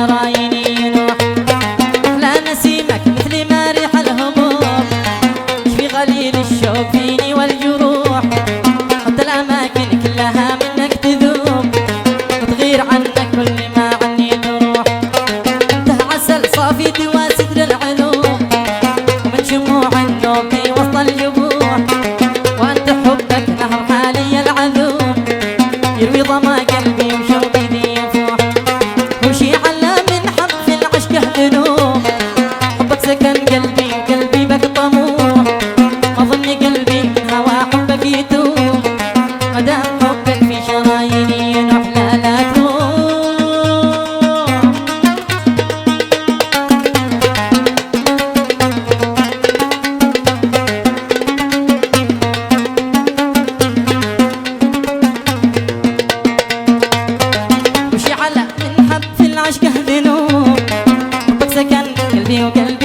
شراييني ينوح. أحلى نسيمك مثل ما ريح الهبوب يشفي غليل الشوق فيني والجروح. حتى الأماكن كلها منك تذوب وتغير عنك كل ما عني تروح. انت عسل صافي دوا سدر العلوم ومن شموع النوم في وسط الجبوح. وانت حبك نهر حالي العذوب يروي ظما قلبي وشوقي ذي يفوح. وشي على من حب في العشق ذنوب حبك سكن قلبي وقلبي بك طموح. ما ظن قلبي من هوى حبك يتوب مدام حبك في شراييني ينوح. لا تروح. وشي على من حب في العشق ذنوب حبك سكن قلبي وقلبي